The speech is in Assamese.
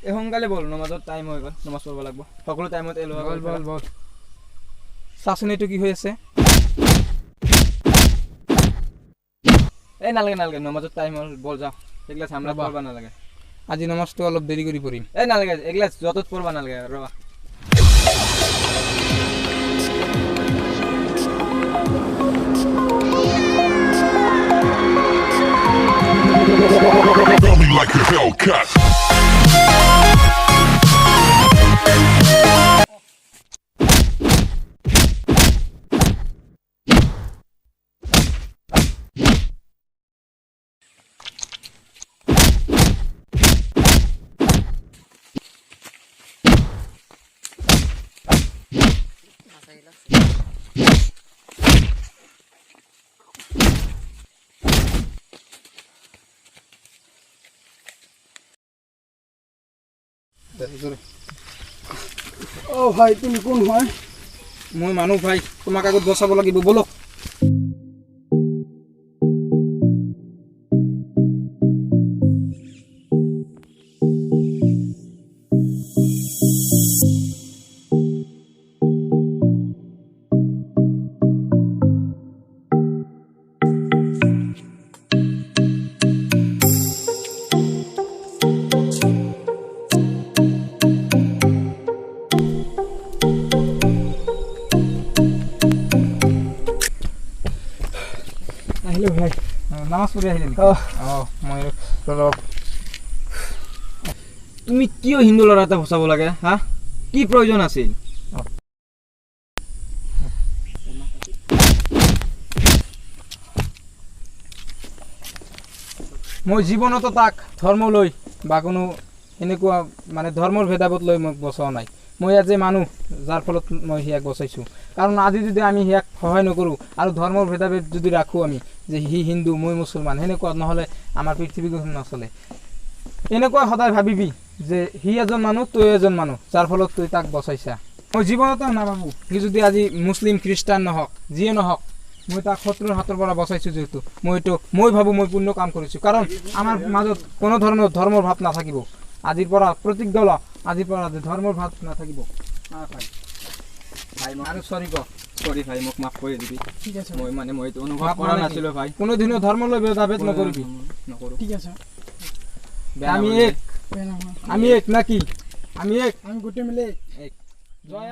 এই সোনকালে বল নমাজত টাইম হৈ গ'ল নমাজ পঢ়িব লাগিব সকলো টাইমত এলোৱা বল চাচোন এইটো কি হৈ আছে এই নালাগে নমাজত টাইম হ'ল বল যাওঁ এগলা ঝামলা পঢ়বা নালাগে আজি নমাজটো অলপ দেৰি কৰি পঢ়িম এই নালাগে এগলা যতত পঢ়বা নালাগে ৰবা Feel me like a Hellcat. ও ভাই তুমি কোন হয় মই মানুহ ভাই তোমাক আগত বচাব লাগিব বলক আহিলো ভাই নামাজ পঢ়ি আহিলে নেকি মই তুমি কিয় হিন্দু ল'ৰা এটা ফচাব লাগে হা কি প্ৰয়োজন আছিল মই জীৱনতো তাক ধৰ্ম লৈ বা কোনো এনেকুৱা মানে ধৰ্মৰ ভেদাভেদ লৈ মই বচোৱা নাই মই আজি মানুহ যাৰ ফলত মই হিয়াক বচাইছোঁ কাৰণ আজি যদি আমি হিয়াক সহায় নকৰোঁ আৰু ধৰ্মৰ ভেদাভেদ যদি ৰাখোঁ আমি যে সি হিন্দু মই মুছলমান সেনেকুৱা নহ'লে আমাৰ পৃথিৱীখন নচলে এনেকুৱা সদায় ভাবিবি যে সি এজন মানুহ তই এজন মানুহ যাৰ ফলত তই তাক বচাইছা মই জীৱনতো নাভাবোঁ সি যদি আজি মুছলিম খ্ৰীষ্টান নহওক যিয়ে নহওক মই তাক শত্ৰুৰ হাতৰ পৰা বচাইছোঁ যিহেতু মই ভাবোঁ মই পুণ্য কাম কৰিছোঁ কাৰণ আমাৰ মাজত কোনো ধৰণৰ ধৰ্মৰ ভাৱ নাথাকিব আজিৰ পৰা প্ৰত্যেক দল আজিৰ পৰা ধৰ্মৰ ভাৱ নাথাকিব ভাই আৰু চৰি ভাই মোক মাফ কৰি দিবি ঠিক আছে মই এইটো অনুভৱ কৰা নাছিলোঁ ভাই কোনোদিনো ধৰ্মলৈ ভেদাভেদ নকৰিবি নকৰোঁ ঠিক আছে আমি এক নাকি আমি এক আমি গোটে মিলে এক জয়